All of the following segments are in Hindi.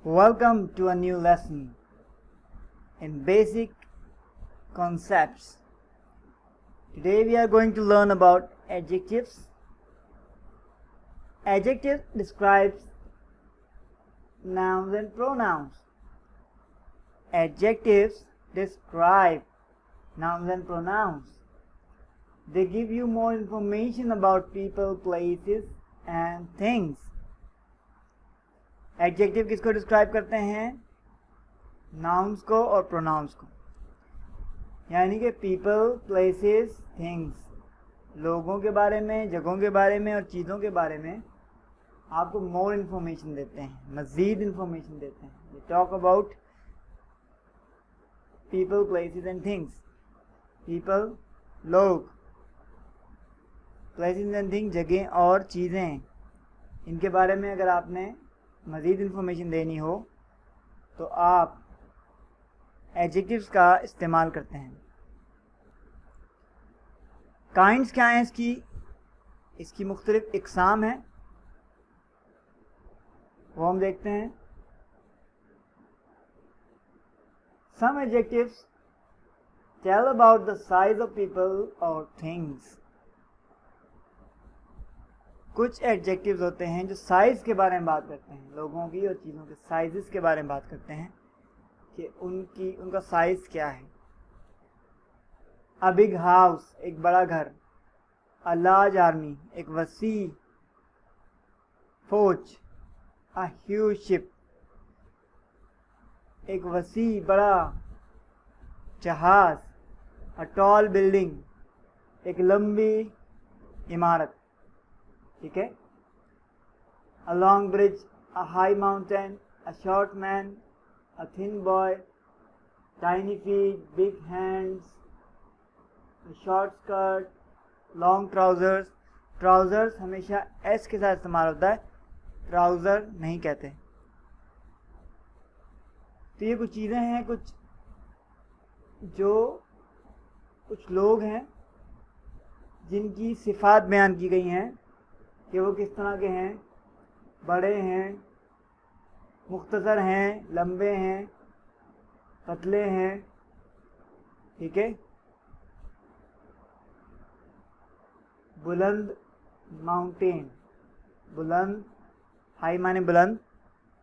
Welcome to a new lesson in basic concepts. Today we are going to learn about adjectives. Adjective describes nouns and pronouns. Adjectives describe nouns and pronouns. They give you more information about people, places and things. Adjective किसको डिस्क्राइब करते हैं? नाउन्स को और प्रोनाउंस को, यानी कि पीपल, प्लेसेस, थिंग्स, लोगों के बारे में, जगहों के बारे में और चीज़ों के बारे में आपको मोर इन्फॉर्मेशन देते हैं, मज़ीद इन्फॉर्मेशन देते हैं. We talk about people, places and things. People लोग, प्लेसेस एंड थिंग्स जगह और चीज़ें, इनके बारे में अगर आपने मज़ीद इन्फॉर्मेशन देनी हो तो आप एडजेक्टिव्स का इस्तेमाल करते हैं. काइंड्स क्या हैं इसकी मुख्तलिफ इक़साम हैं, वो हम देखते हैं. Some adjectives tell about the size of people और थिंग्स. कुछ एडजेक्टिव्स होते हैं जो साइज़ के बारे में बात करते हैं, लोगों की और चीज़ों के साइज़ के बारे में बात करते हैं कि उनका साइज़ क्या है. अ बिग हाउस, एक बड़ा घर. अ लार्ज आर्मी, एक वसी फौज. अ ह्यूज शिप, एक वसी बड़ा जहाज. अ टॉल बिल्डिंग, एक लंबी इमारत. ठीक है. A long bridge, a high mountain, a short man, a thin boy, tiny feet, big hands, short skirt, long trousers. Trousers हमेशा एस के साथ इस्तेमाल होता है, ट्राउज़र नहीं कहते. तो ये कुछ चीज़ें हैं, कुछ लोग हैं जिनकी सिफ़ात बयान की गई हैं कि वो किस तरह के हैं. बड़े हैं, मुख्तसर हैं, लंबे हैं, पतले हैं. ठीक है. बुलंद माउंटेन, बुलंद, हाई माने बुलंद,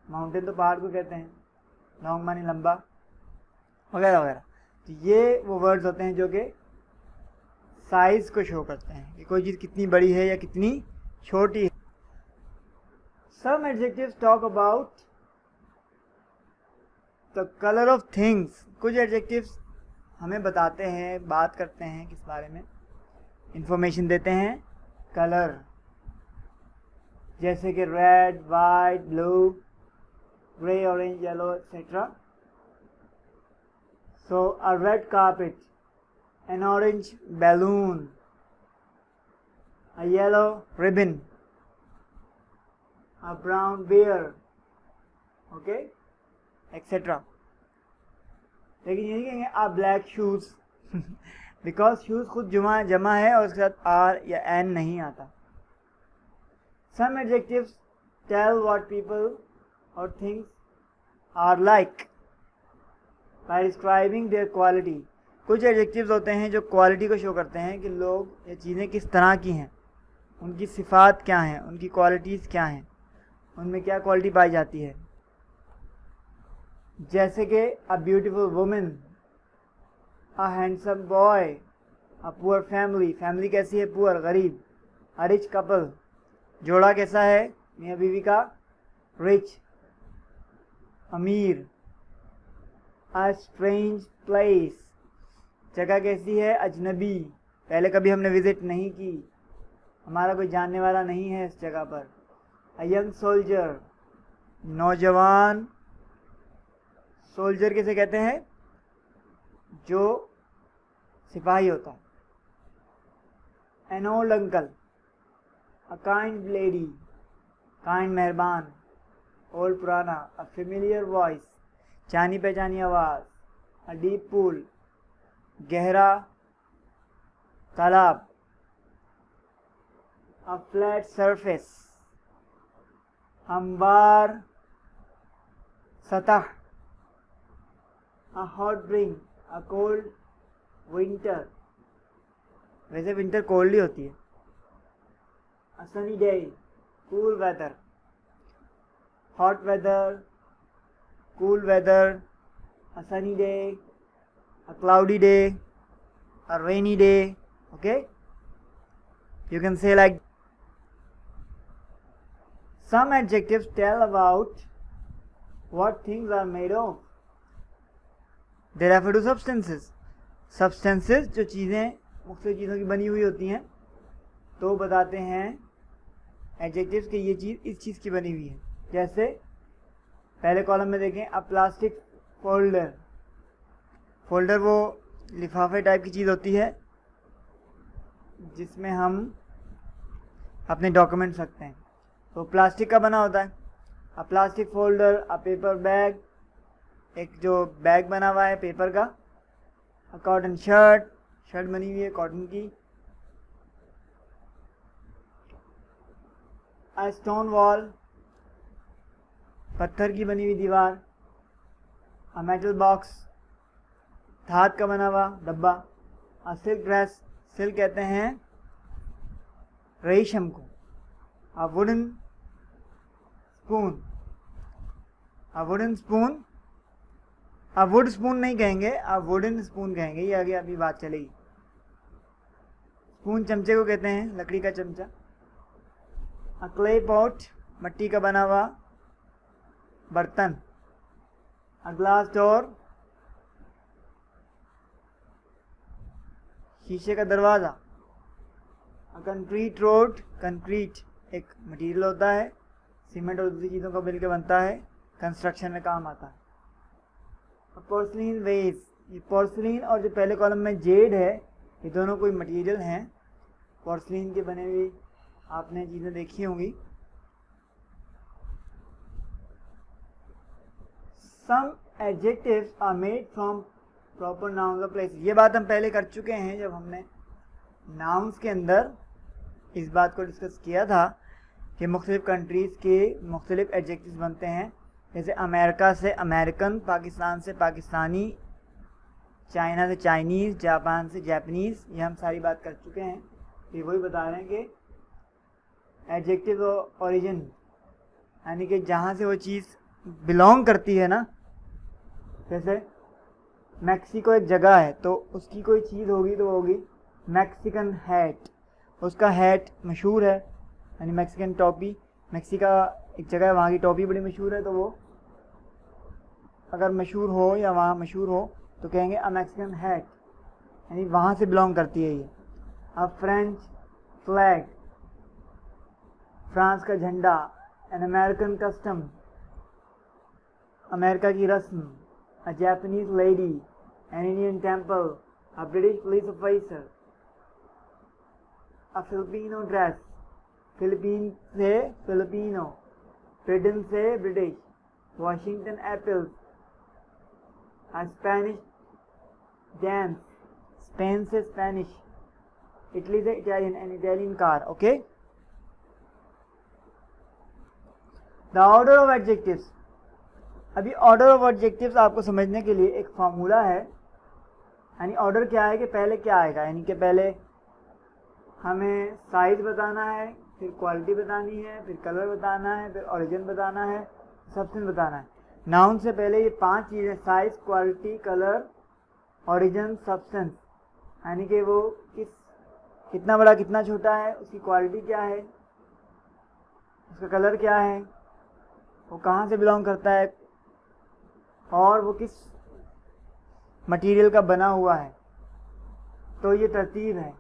माउंटेन तो पहाड़ को कहते हैं, लॉन्ग माने लंबा, वगैरह वगैरह. तो ये वो वर्ड्स होते हैं जो कि साइज़ को शो करते हैं कि कोई चीज़ कितनी बड़ी है या कितनी छोटी है. Some adjectives talk about the color of things. कुछ adjectives हमें बताते हैं, बात करते हैं किस बारे में, इंफॉर्मेशन देते हैं. कलर, जैसे कि red, white, blue, grey, orange, yellow etcetera. So a red carpet, an orange balloon, a yellow ribbon, a brown bear, okay, etc. लेकिन ये नहीं कहेंगे आ ब्लैक शूज़ बिकॉज शूज़ खुद जमा है और उसके साथ आर या एन नहीं आता. Some adjectives tell what people और things are like by describing their quality. कुछ एडजेक्टिव्स होते हैं जो क्वालिटी को शो करते हैं कि लोग या चीज़ें किस तरह की हैं, उनकी सिफ़ात क्या हैं, उनकी क्वालिटीज़ क्या हैं, उनमें क्या क्वालिटी पाई जाती है. जैसे कि a beautiful women, a handsome boy, a poor family, family कैसी है, पुअर, गरीब. अ रिच कपल, जोड़ा कैसा है, मियाँ बीवी का, रिच, अमीर. अ स्ट्रेंज प्लेस, जगह कैसी है, अजनबी, पहले कभी हमने विज़िट नहीं की, हमारा कोई जानने वाला नहीं है इस जगह पर. अ यंग सोल्जर, नौजवान. सोल्जर किसे कहते हैं, जो सिपाही होता है. An old uncle, a kind lady, kind मेहरबान, ओल्ड पुराना. अ फेमिलियर वॉइस, जानी पहचानी आवाज़. अ डीप पूल, गहरा तालाब. अ फ्लैट सरफेस, हमवार सतह, a hot drink, a cold winter, वैसे विंटर कोल्ड ही होती है। a sunny day, cool weather, hot weather, cool weather, a sunny day, a cloudy day, a rainy day. Okay, you can say like some adjectives tell about what things are made of. They refer to substances. Substances जो चीज़ें मुख्तलिफ चीज़ों की बनी हुई होती हैं, तो बताते हैं एडजेक्टिव्स कि ये चीज़ इस चीज़ की बनी हुई है। जैसे पहले कॉलम में देखें, अ प्लास्टिक फोल्डर। फोल्डर वो लिफाफे टाइप की चीज़ होती है जिसमें हम अपने डॉक्यूमेंट्स रखते हैं, तो प्लास्टिक का बना होता है। अ plastic folder, a paper bag, एक जो बैग बना हुआ है पेपर का। अ कॉटन शर्ट, शर्ट बनी हुई है कॉटन की। अ स्टोन वॉल, पत्थर की बनी हुई दीवार। अ मेटल बॉक्स, धात का बना हुआ डब्बा। अ सिल्क ड्रेस, सिल्क कहते हैं रेशम को। A wooden spoon, a wooden spoon, a would spoon नहीं कहेंगे, अ वुडन स्पून कहेंगे, ये आगे अभी बात चलेगी। स्पून चमचे को कहते हैं, लकड़ी का चमचा। अ क्ले पॉट, मिट्टी का बना हुआ बर्तन। अ ग्लास डोर, शीशे का दरवाज़ा। अ कंक्रीट रोड, कंक्रीट एक मटेरियल होता है, सीमेंट और दूसरी चीज़ों का मिलकर बनता है, कंस्ट्रक्शन में काम आता है। पोर्सलिन वेज, ये पोर्सलिन और जो पहले कॉलम में जेड है, ये दोनों कोई मटेरियल हैं पोर्सलिन के बने हुए, आपने चीज़ें देखी होंगी। Some adjectives are made from proper nouns और प्लेसेस। ये बात हम पहले कर चुके हैं जब हमने नाउन्स के अंदर इस बात को डिस्कस किया था कि मुख्तलिफ कंट्रीज़ के मुख्तलिफ एडजेक्टिव्स बनते हैं। जैसे अमेरिका से अमेरिकन, पाकिस्तान से पाकिस्तानी, चाइना से चाइनीज़, जापान से जापानीज़, ये हम सारी बात कर चुके हैं। ये वही बता रहे हैं कि एडजेक्टिव ओरिजिन यानी कि जहाँ से वो चीज़ बिलोंग करती है ना, जैसे मैक्सिको एक जगह है तो उसकी कोई चीज़ होगी तो होगी मैक्सिकन हैट, उसका हैट मशहूर है, यानी मैक्सिकन टोपी। मैक्सिका एक जगह है, वहाँ की टोपी बड़ी मशहूर है, तो वो अगर मशहूर हो या वहाँ मशहूर हो तो कहेंगे अ मैक्सिकन हैट, यानी वहाँ से बिलोंग करती है ये। अ फ्रेंच फ्लैग, फ्रांस का झंडा। एन अमेरिकन कस्टम, अमेरिका की रस्म। A Japanese lady, an Indian temple, a British police officer. A Filipino dress, Philippine से फिलिपिनो, ब्रिटेन से ब्रिटिश। Washington apples. अ स्पेनिश डांस, स्पेन से स्पेनिश। इटली से Italian, an Italian car. Okay, the order of adjectives. अभी ऑर्डर ऑफ एडजेक्टिव्स आपको समझने के लिए एक फार्मूला है, यानी ऑर्डर क्या है कि पहले क्या आएगा, यानी कि पहले हमें साइज बताना है, फिर क्वालिटी बतानी है, फिर कलर बताना है, फिर ओरिजिन बताना है, सब्सटेंस बताना है। नाउन से पहले ये 5 चीज़ें, size, quality, colour, origin, substance, यानी कि वो कितना बड़ा कितना छोटा है, उसकी क्वालिटी क्या है, उसका कलर क्या है, वो कहाँ से बिलोंग करता है और वो किस मटेरियल का बना हुआ है। तो ये तरतीब है,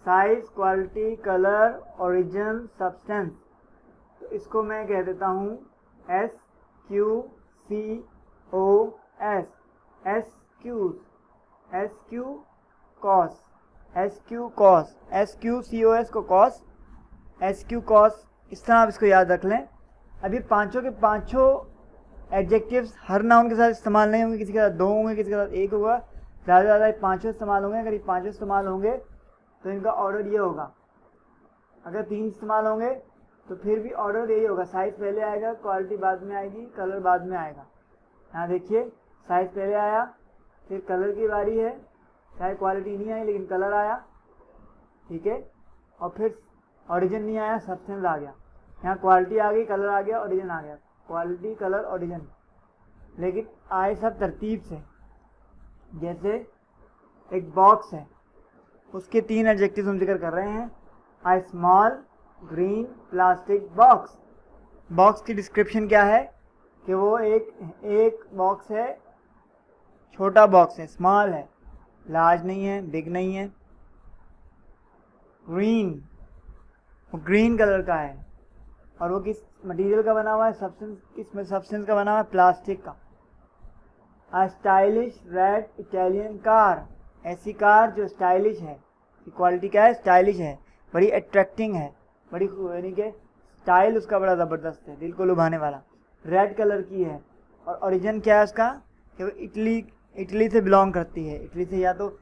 size, quality, colour, origin, substance. तो इसको मैं कह देता हूँ SQCOS, SQCOS को कॉस, SQCOS, इस तरह आप इसको याद रख लें। अभी पांचों के पांचों एडजेक्टिव्स हर नाउन के साथ इस्तेमाल नहीं होंगे, किसी के साथ 2 होंगे, किसी के साथ 1 होगा, ज़्यादा से ज़्यादा 5 इस्तेमाल होंगे। अगर ये 5 इस्तेमाल होंगे तो इनका ऑर्डर ये होगा, अगर 3 इस्तेमाल होंगे तो फिर भी ऑर्डर यही होगा, साइज़ पहले आएगा, क्वालिटी बाद में आएगी, कलर बाद में आएगा। यहाँ देखिए साइज़ पहले आया, फिर कलर की बारी है, चाहे क्वालिटी नहीं आई लेकिन कलर आया, ठीक है, और फिर ओरिजिन नहीं आया, सब्सटेंस आ गया। यहाँ क्वालिटी आ गई, कलर आ गया, ओरिजिन आ गया, क्वालिटी कलर ओरिजिन, लेकिन आए सब तरतीब से। जैसे एक बॉक्स है, उसके 3 एडजेक्टिव हम जिक्र कर रहे हैं। आई small green plastic box. Box की डिस्क्रिप्शन क्या है कि वो एक बॉक्स है, छोटा बॉक्स है, स्मॉल है, लार्ज नहीं है, बिग नहीं है। ग्रीन, वो ग्रीन कलर का है, और वो किस मटेरियल का बना हुआ है, सब्सटेंस, किस सब्सटेंस का बना हुआ है, प्लास्टिक का। अ स्टाइलिश रेड इटालियन कार, ऐसी कार जो स्टाइलिश है, क्वालिटी क्या है, स्टाइलिश है, बड़ी अट्रैक्टिंग है, बड़ी यानी कि स्टाइल उसका बड़ा ज़बरदस्त है, दिल को लुभाने वाला, रेड कलर की है। और ओरिजिन क्या है उसका कि वो इटली से बिलोंग करती है, इटली से या तो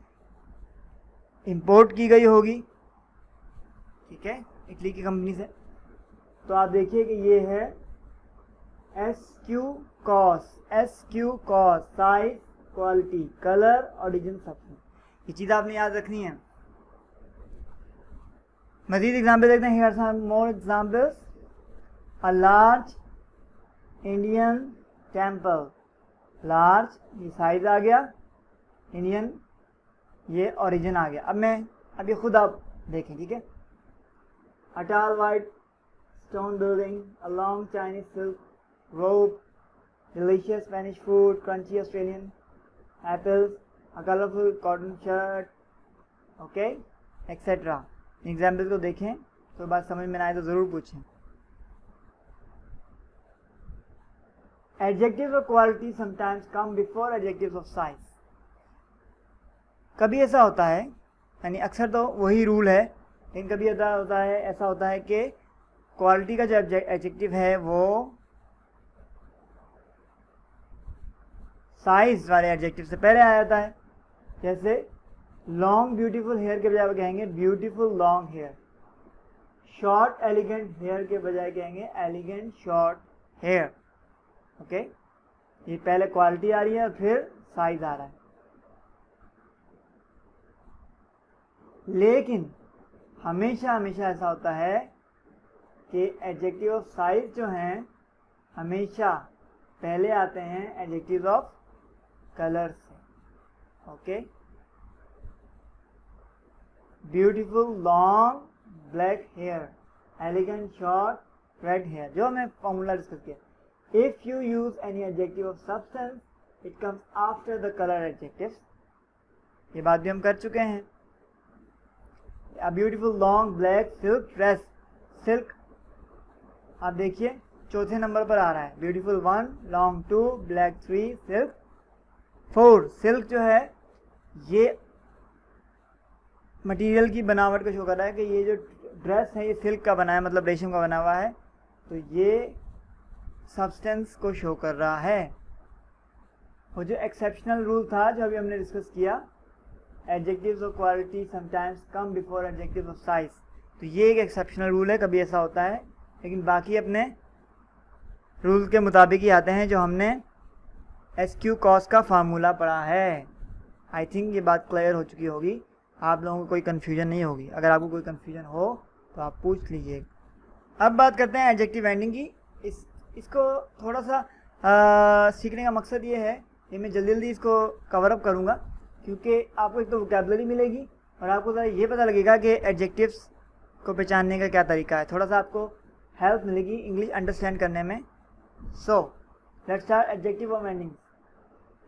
इंपोर्ट की गई होगी, ठीक है, इटली की कंपनी से। तो आप देखिए कि ये है SQ cos, size, quality, colour, origin, substance. ये चीज़ आपने याद रखनी है। मजीद एग्जाम्पल देखते हैं, here some more examples. A large Indian temple, large ये साइज आ गया, इंडियन ये ओरिजिन आ गया। अब ये खुद आप देखें, ठीक है। A tall white stone building, a long Chinese silk rope, delicious Spanish food, crunchy Australian apples, a colorful cotton shirt, okay, etc. Example को देखें तो बात समझ में ना आए तो ज़रूर पूछें। Adjectives of quality sometimes come before adjectives of size. कभी ऐसा होता है, यानी अक्सर तो वही रूल है, लेकिन कभी ऐसा होता है कि क्वालिटी का जो एडजेक्टिव है वो साइज वाले एडजेक्टिव से पहले आ जाता है। जैसे लॉन्ग ब्यूटीफुल हेयर के बजाय कहेंगे beautiful long hair, short elegant hair के बजाय कहेंगे एलिगेंट शॉर्ट हेयर, ओके। ये पहले क्वालिटी आ रही है और फिर साइज आ रहा है। लेकिन हमेशा ऐसा होता है कि एडजेक्टिव ऑफ साइज जो हैं हमेशा पहले आते हैं एडजेक्टिव ऑफ कलर से, okay. Beautiful long black hair, elegant short red hair, जो हमें फॉर्मूला डिस्कस किया। If you use any adjective of substance it comes after the colour adjectives, ये बात भी हम कर चुके हैं। A beautiful long black silk dress, silk आप देखिए चौथे नंबर पर आ रहा है, beautiful 1, long 2, black 3, silk 4। Silk जो है ये मटेरियल की बनावट को शो कर रहा है कि ये जो ड्रेस है ये सिल्क का बना है, मतलब रेशम का बना हुआ है, तो ये सब्सटेंस को शो कर रहा है। और जो एक्सेप्शनल रूल था जो अभी हमने डिस्कस किया, adjectives of quality sometimes come before adjectives of size, तो ये एक एक्सेप्शनल रूल है, कभी ऐसा होता है, लेकिन बाकी अपने रूल के मुताबिक ही आते हैं जो हमने SQ कॉस का फार्मूला पढ़ा है। आई थिंक ये बात क्लियर हो चुकी होगी, आप लोगों को कोई कन्फ्यूजन नहीं होगी। अगर आपको कोई कन्फ्यूजन हो तो आप पूछ लीजिए। अब बात करते हैं एडजेक्टिव एंडिंग की। इसको थोड़ा सा सीखने का मकसद ये है कि मैं जल्दी इसको कवर अप करूँगा, क्योंकि आपको एक तो वोकैबुलरी मिलेगी और आपको ज़रा ये पता लगेगा कि एडजेक्टिव्स को पहचानने का क्या तरीका है, थोड़ा सा आपको हेल्प मिलेगी इंग्लिश अंडरस्टैंड करने में। So let's start adjective of ending.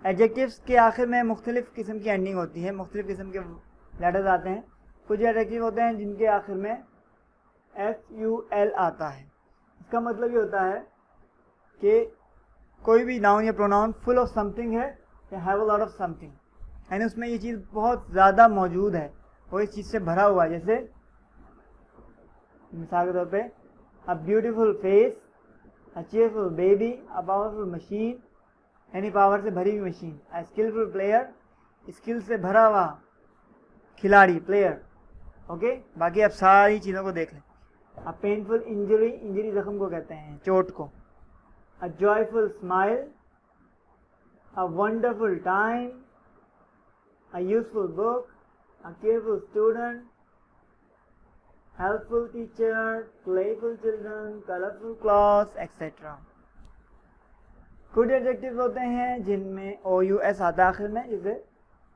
Adjectives के आखिर में मुख्तलिफ़ किस्म की एंडिंग होती है, मुख्तलिफ़ किस्म के लेटर्स आते हैं। कुछ एडजेक्टिव होते हैं जिनके आखिर में FUL आता है। इसका मतलब ये होता है कि कोई भी नाउन या प्रोनाउन फुल ऑफ समथिंग है या have a lot of something, यानी उसमें ये चीज़ बहुत ज़्यादा मौजूद है, वो इस चीज़ से भरा हुआ है। जैसे मिसाल के तौर पे a beautiful face, a cheerful baby, a powerful machine, यानी पावर से भरी हुई मशीन। अ स्किलफुल प्लेयर, स्किल से भरा हुआ खिलाड़ी, प्लेयर, ओके। बाकी आप सारी चीज़ों को देख लें। अ पेनफुल इंजरी, इंजरी जख्म को कहते हैं, चोट को. अ joyful smile, a wonderful time, a useful book, a careful student, helpful teacher, playful children, colourful clothes etcetera. कुछ एडजेक्टिव्स होते हैं जिनमें OUS आता है आखिर में, जैसे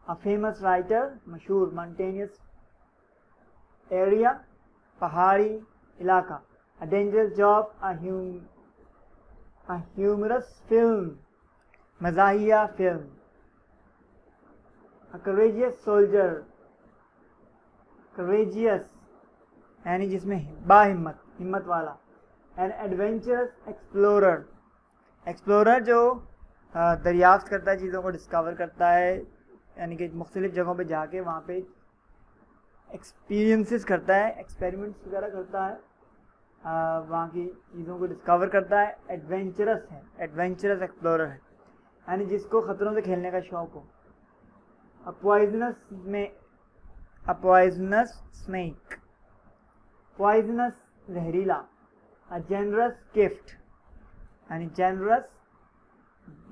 अ फेमस राइटर, मशहूर, मॉन्टेनियस एरिया, पहाड़ी इलाका, a dangerous job, a humorous film, मज़ाहिया फिल्म, अ करेजियस सोल्जर, करेजियस यानी जिसमें बाहिम्मत, हिम्मत वाला, एन एडवेंचरस एक्सप्लोरर, एक्सप्लोरर जो दरियाफ्त करता है, चीज़ों को डिस्कवर करता है, यानी कि मुख्तलिफ़ जगहों पे जाके वहाँ पे एक्सपीरियंसेस करता है, एक्सपेरिमेंट्स वगैरह करता है, वहाँ की चीज़ों को डिस्कवर करता है. एडवेंचरस है, एडवेंचरस एक्सप्लोरर है, यानी जिसको ख़तरों से खेलने का शौक़ हो. अ पॉइजनस स्नेक, पॉइजनस जहरीला. अ जेनरस गिफ्ट, यानी जेनरस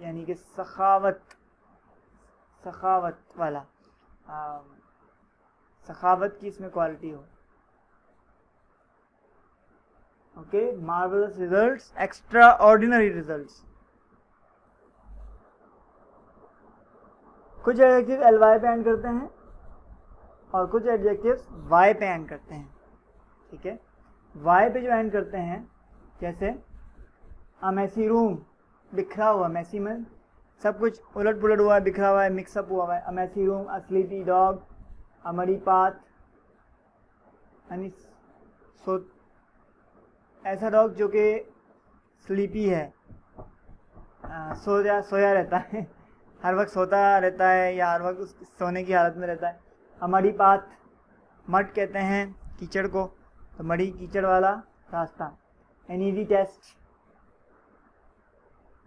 यानी कि सखावत, सखावत वाला, सखावत की इसमें क्वालिटी हो. Okay. Marvellous results, extra ordinary results. कुछ एडजेक्टिव LY पे एंड करते हैं और कुछ एडजेक्टिव्स Y पे एंड करते हैं. ठीक है. Y पे जो एंड करते हैं, जैसे अ मैसी रूम, बिखरा हुआ, मैसी में सब कुछ उलट पुलट हुआ है, बिखरा हुआ है, मिक्सअप हुआ है. अ मैसी रूम, अ स्लीपी डॉग, अ मडी पाथ, यानी ऐसा डॉग जो कि स्लीपी है, सोया रहता है, हर वक्त सोता रहता है या हर वक्त उस सोने की हालत में रहता है. अ मडी पाथ, मड कहते हैं कीचड़ को, तो मडी कीचड़ वाला रास्ता. An easy test,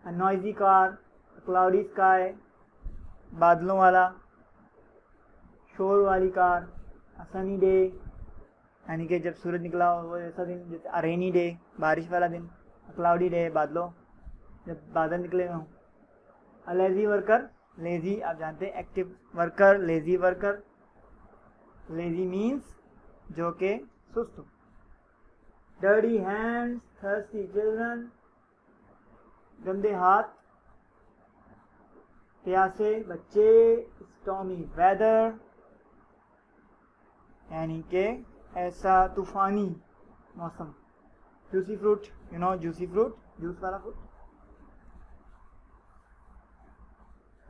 a noisy car, cloudy sky, बादलों वाला, शोर वाली कार. अ सनी डे, यानी कि जब सूरज निकला हो वो ऐसा दिन, जैसे अ रेनी डे, बारिश वाला दिन. अ क्लाउडी डे, बादलों, जब बादल निकले हों. अ लेज़ी वर्कर, लेज़ी आप जानते हैं active worker, lazy worker. Lazy means जो कि सुस्त हो. डर्टी हैंड्स, थर्स्टी चिल्ड्रन, गंदे हाथ, प्यासे बच्चे. स्टॉर्मी वेदर, यानी कि ऐसा तूफ़ानी मौसम. Juicy fruit, you know juicy fruit, juice वाला फ्रूट.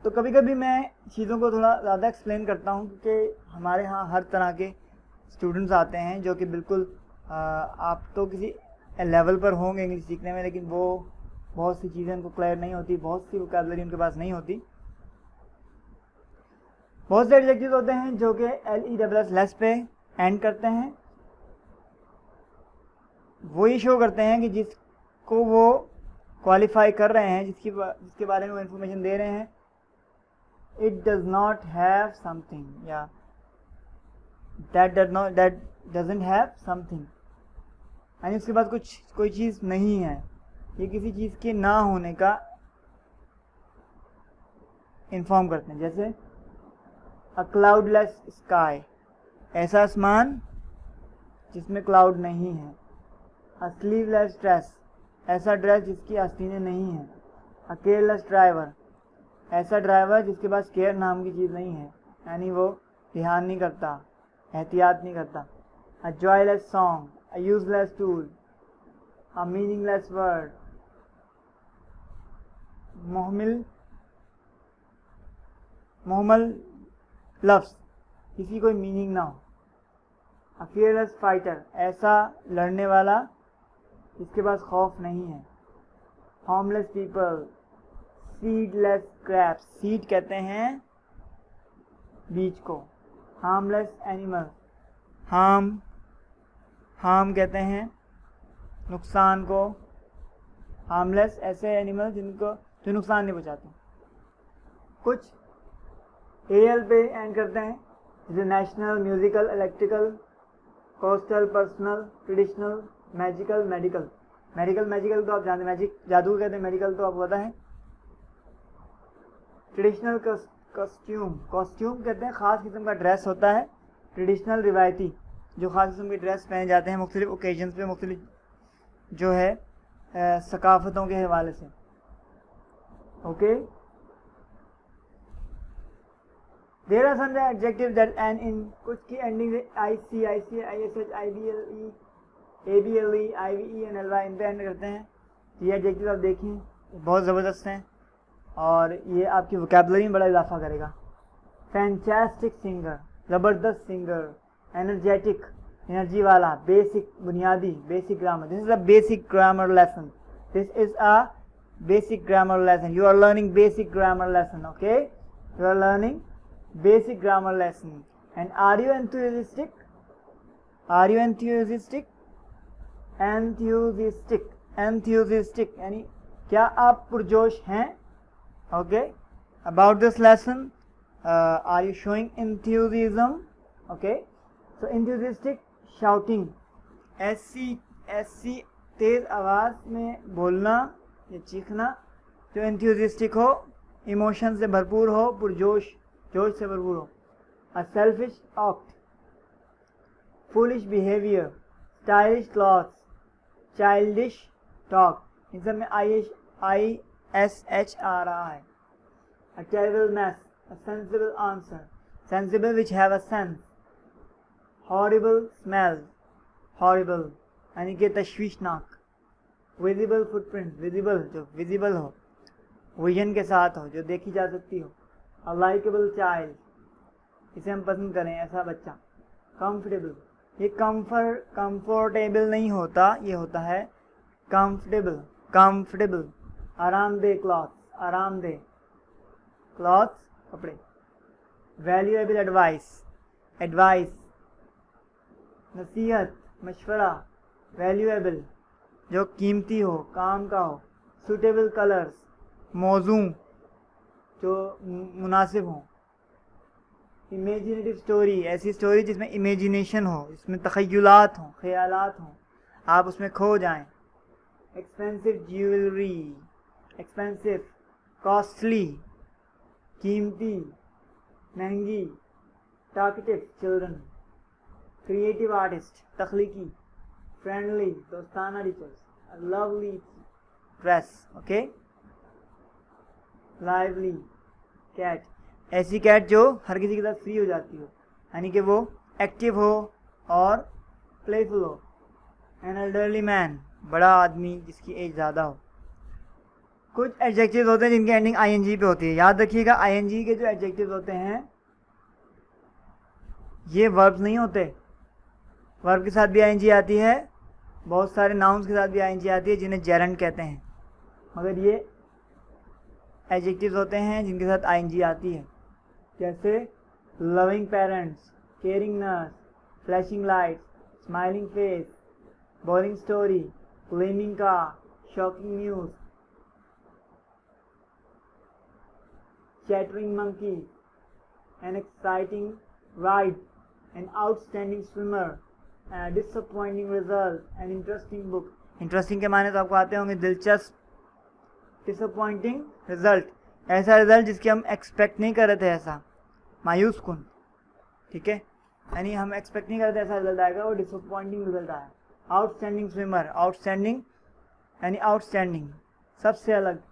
तो कभी कभी मैं चीज़ों को थोड़ा ज़्यादा एक्सप्लेन करता हूँ, क्योंकि हमारे यहाँ हर तरह के स्टूडेंट्स आते हैं जो कि बिल्कुल आप तो किसी लेवल पर होंगे इंग्लिश सीखने में, लेकिन वो बहुत सी चीज़ें उनको क्लियर नहीं होती, बहुत सी वोकैबुलरी उनके पास नहीं होती. बहुत से एडजेक्टिव्स होते हैं जो कि LESS लेस पे एंड करते हैं. वो ही शो करते हैं कि जिसको वो क्वालिफाई कर रहे हैं, जिसके बारे में वो इंफॉर्मेशन दे रहे हैं, it does not have something, या दैट डजंट हैव समथिंग, यानी उसके पास कोई चीज़ नहीं है. ये किसी चीज़ के ना होने का इन्फॉर्म करते हैं. जैसे अ क्लाउडलेस स्काई, ऐसा आसमान जिसमें क्लाउड नहीं है. अ स्लीवलेस ड्रेस, ऐसा ड्रेस जिसकी आस्तीनें नहीं हैं. अ केयरलेस ड्राइवर, ऐसा ड्राइवर जिसके पास केयर नाम की चीज़ नहीं है, यानी वो ध्यान नहीं करता, एहतियात नहीं करता. A joyless song, a useless tool, a meaningless word, मोहमल लफ्ज़, किसी कोई मीनिंग ना हो. अ फियरलेस फाइटर, ऐसा लड़ने वाला जिसके पास खौफ नहीं है. Harmless people, seedless craps, seed कहते हैं बीज को. हार्मलेस एनिमल, हार्म कहते हैं नुकसान को. हार्मलेस ऐसे एनिमल जो नुकसान नहीं पहुंचाते. कुछ AL पे एंड करते हैं, जैसे national, musical, electrical, coastal, personal, traditional, magical medical, medical magical तो आप जानते हैं, मैजिक जादू कहते हैं, मेडिकल तो आपको पता है। ट्रेडिशनल कॉस्ट्यूम, कॉस्ट्यूम कहते हैं ख़ास किस्म का ड्रेस होता है, ट्रेडिशनल रिवायती जो ख़ास किस्म के ड्रेस पहने जाते हैं मुख्तलिफ ओकेजन्स पे, मुख्तलिफ जो है सकाफ़तों के हवाले से। Okay, there are some adjective that end in, कुछ की ending I C, I C, I S H, I B L E, A B L E, I V E N L Y, इन पे एंड करते हैं। ये एडजेक्टिव आप देखें बहुत ज़बरदस्त हैं और ये आपकी वोकैबुलरी में बड़ा इजाफा करेगा। फैंटास्टिक सिंगर, ज़बरदस्त सिंगर, एनर्जेटिक एनर्जी वाला, बेसिक बुनियादी, basic grammar. This is a basic grammar lesson, this is a basic grammar lesson, you are learning basic grammar lesson. Okay, you are learning basic grammar lesson. And are you enthusiastic? Are you enthusiastic? Enthusiastic, enthusiastic यानी क्या आप पुरजोश हैं? Okay, about this lesson, are you showing enthusiasm? Okay, so enthusiastic shouting, ऐसी तेज आवाज़ में बोलना या चीखना जो enthusiastic हो, इमोशन से भरपूर हो, पुरजोश, जोश से भरपूर हो। A selfish act, foolish behaviour, stylish clothes, childish talk, इन सब में आई एस एच आ रहा है। A terrible mess, a sensible answer, sensible which have a sense. Horrible smell, horrible यानी कि तशवीशनाक। विजिबल फुटप्रिंट, विजिबल जो विजिबल हो, विजन के साथ हो, जो देखी जा सकती हो। अ लाइकेबल चाइल्ड, इसे हम पसंद करें ऐसा बच्चा। कंफर्टेबल, ये कंफर्टेबल नहीं होता, ये होता है कंफर्टेबल, कंफर्टेबल। आरामदेह क्लॉथ्स, आरामदेह क्लॉथ्स, कपड़े। वैल्यूएबल एडवाइस, एडवाइस नसीहत, मशवरा। वैल्यूएबल जो कीमती हो, काम का हो। सूटेबल कलर्स, मौजू जो मुनासिब हो। इमेजिनेटिव स्टोरी, ऐसी स्टोरी जिसमें इमेजिनेशन हो, जिसमें तख़य्युलात हों, ख़यालात हों, आप उसमें खो जाएं। एक्सपेंसिव ज्वेलरी, एक्सपेंसिव कॉस्टली, कीमती, महंगी। टॉकेटिव चिल्ड्रन, क्रिएटिव आर्टिस्ट, तख्लीकी। फ्रेंडली दोस्ताना teachers. Lovely dress, okay. Lively cat, ऐसी कैट जो हर किसी के साथ फ्री हो जाती हो, यानी कि वो एक्टिव हो और प्लेफुल हो। एन एल्डरली मैन, बड़ा आदमी जिसकी एज ज़्यादा हो। कुछ एडजेक्टिव्स होते हैं जिनकी एंडिंग आईएनजी पे होती है। याद रखिएगा आईएनजी के जो एडजेक्टिव्स होते हैं ये वर्ब्स नहीं होते। वर्ब के साथ भी आईएनजी आती है, बहुत सारे नाउन्स के साथ भी आईएनजी आती है जिन्हें जेरंड कहते हैं, मगर ये एडजेक्टिव्स होते हैं जिनके साथ आईएनजी आती है, जैसे loving parents, caring nurse, flashing lights, smiling face, boring story, gleaming car, shocking news, chattering monkey, an exciting ride, an outstanding swimmer, a disappointing result, an interesting book. Interesting के माने तो आपको आते होंगे दिलचस्प। डिसअपॉइंटिंग रिजल्ट, ऐसा रिजल्ट जिसके हम एक्सपेक्ट नहीं कर रहे थे, ऐसा मायूस कुन, ठीक है, यानी हम एक्सपेक्ट नहीं कर रहे थे ऐसा रिजल्ट आएगा, वो डिसअपॉइंटिंग रिजल्ट आया। आउटस्टैंडिंग स्विमर, आउटस्टैंडिंग यानी आउटस्टैंडिंग, सबसे अलग,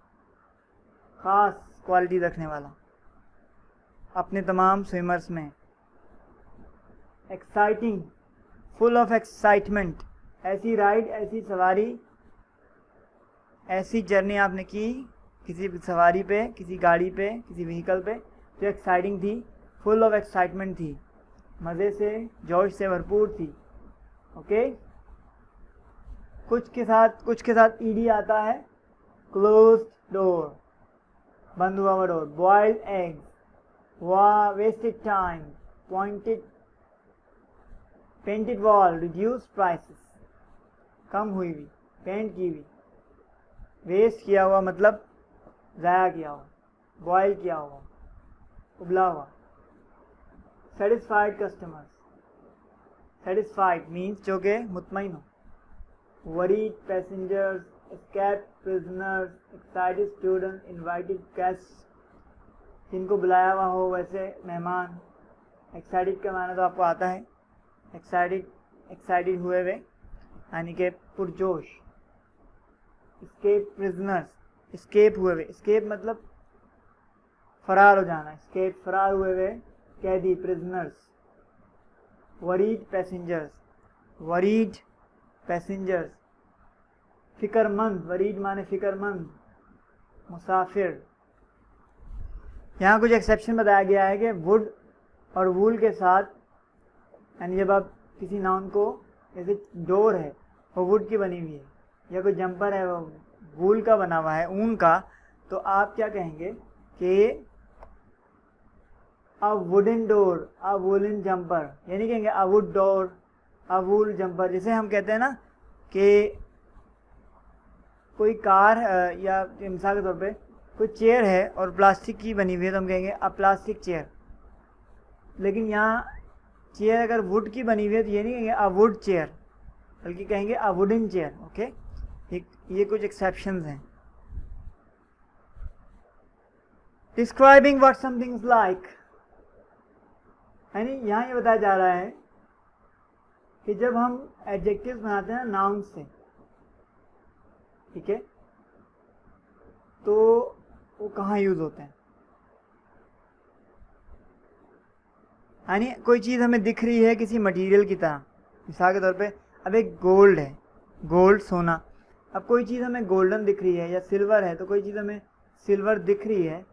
ख़ास क्वालिटी रखने वाला अपने तमाम स्विमर्स में। एक्साइटिंग, फुल ऑफ एक्साइटमेंट, ऐसी राइड, ऐसी सवारी, ऐसी जर्नी आपने की किसी सवारी पे, किसी गाड़ी पे, किसी व्हीकल पे जो एक्साइटिंग थी, फुल ऑफ एक्साइटमेंट थी, मज़े से, जोश से भरपूर थी। ओके, कुछ के साथ ईडी आता है। क्लोज्ड डोर, बंद हुआ हुआ डोर। बॉइल्ड एग्स, वाह wasted time, painted wall, reduce prices, कम हुई हुई, पेंट की हुई। वेस्ट किया हुआ मतलब ज़ाया किया हुआ, बॉयल किया हुआ, उबला हुआ। सेटिस्फाइड कस्टमर्स, सेटिस्फाइड मीन्स जो कि मुतमईन हो, worried passengers, escaped prisoners, excited students, invited guests, जिनको बुलाया हुआ हो वैसे मेहमान। एक्साइटेड का माना तो आपको आता है, एक्साइटेड हुए हुए यानी कि पुरजोश। एस्केप प्रिजनर्स, एस्केप हुए हुए, एस्केप मतलब फरार हो जाना, एस्केप फरार हुए हुए कैदी, प्रिजनर्स। वरीड पैसेंजर्स, फिक्रमंद, वरीड माने फिक्रमंद, मुसाफिर। यहाँ कुछ एक्सेप्शन बताया गया है कि वुड और वूल के साथ, यानी जब आप किसी नाउन को, जैसे डोर है वो वुड की बनी हुई है, या कोई जंपर है वो वूल का बना हुआ है, ऊन का, तो आप क्या कहेंगे कि a wooden door, a woollen jumper, ये नहीं कहेंगे a wood door, a wool jumper. जैसे हम कहते हैं ना कि कोई कार या मिसाल के तौर पे कोई चेयर है और प्लास्टिक की बनी हुई है तो हम कहेंगे अ प्लास्टिक चेयर। लेकिन यहाँ चेयर अगर वुड की बनी हुई है तो ये नहीं कहेंगे अ वुड चेयर, बल्कि कहेंगे अ वुडन चेयर। ओके, ये कुछ एक्सेप्शंस हैं। Describing what something is like, यानी यहाँ ये बताया जा रहा है कि जब हम एडजेक्टिव्स बनाते हैं नाउन से, ठीक है, तो वो कहाँ यूज होते हैं। यानी कोई चीज़ हमें दिख रही है किसी मटेरियल की तरह, मिसाल के तौर पे अब एक गोल्ड है, गोल्ड सोना। अब कोई चीज़ हमें गोल्डन दिख रही है या सिल्वर है, तो कोई चीज़ हमें सिल्वर दिख रही है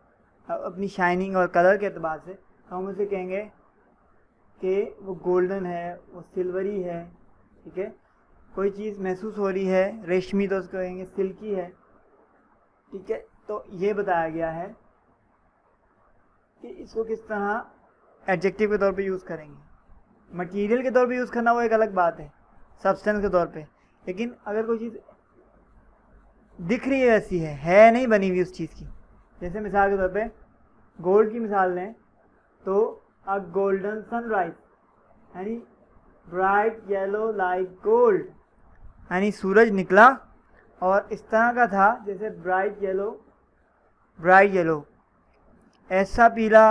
अपनी शाइनिंग और कलर के अतबार से, तो हम उसे कहेंगे कि वो गोल्डन है, वो सिल्वरी है। ठीक है, कोई चीज़ महसूस हो रही है रेशमी, तो उसको कहेंगे सिल्की है। ठीक है, तो ये बताया गया है कि इसको किस तरह एडजेक्टिव के तौर पे यूज़ करेंगे। मटेरियल के तौर पे यूज़ करना वो एक अलग बात है, सब्सटेंस के तौर पे। लेकिन अगर कोई चीज़ दिख रही है वैसी है नहीं बनी हुई उस चीज़ की, जैसे मिसाल के तौर पे गोल्ड की मिसाल लें तो अ गोल्डन सनराइज, यानी ब्राइट येलो लाइक गोल्ड, यानी सूरज निकला और इस तरह का था जैसे ब्राइट येलो, ऐसा पीला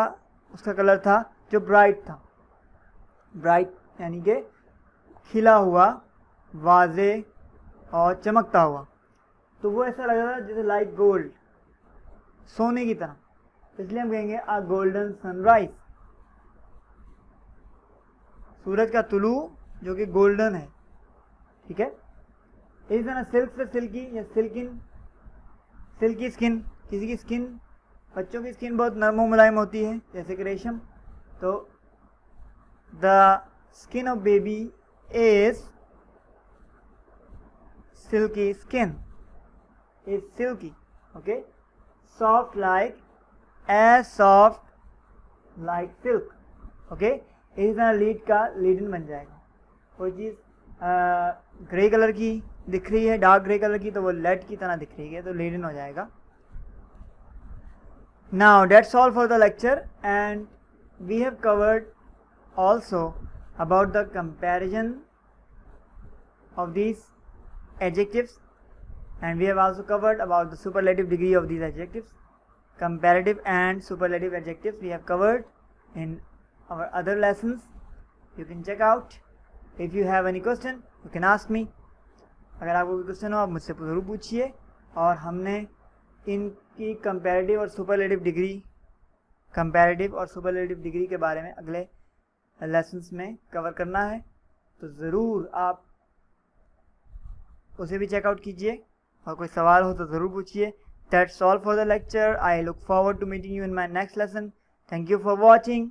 उसका कलर था जो ब्राइट था। ब्राइट यानी कि खिला हुआ, वाजे और चमकता हुआ, तो वो ऐसा लग रहा था जैसे लाइक गोल्ड, सोने की तरह, इसलिए हम कहेंगे अ गोल्डन सनराइज, सूरज का तुलू जो कि गोल्डन है। ठीक है, इसी तरह सिल्क से सिल्की या सिल्की स्किन, किसी की स्किन, बच्चों की स्किन बहुत नरम मुलायम होती है जैसे कि रेशम, तो the skin of baby is silky skin, is silky. Okay, soft like, as soft like silk. Okay, इसी तरह लीड का लीडन बन जाएगा। कोई चीज़ ग्रे कलर की दिख रही है, डार्क ग्रे कलर की, तो वो लेड की तरह दिख रही है, तो लीडन हो जाएगा। Now that's all for the lecture, and we have covered also about the comparison of these adjectives, and we have also covered about the superlative degree of these adjectives. Comparative and superlative adjectives we have covered in our other lessons. You can check out. If you have any question, you can ask me. अगर आपको कोई क्वेश्चन हो आप मुझसे ज़रूर पूछिए, और हमने इनकी कंपैरेटिव और सुपरलेटिव डिग्री के बारे में अगले लेसन्स में कवर करना है, तो ज़रूर आप उसे भी चेकआउट कीजिए, और कोई सवाल हो तो ज़रूर पूछिए। That's all for the lecture. I look forward to meeting you in my next lesson. Thank you for watching.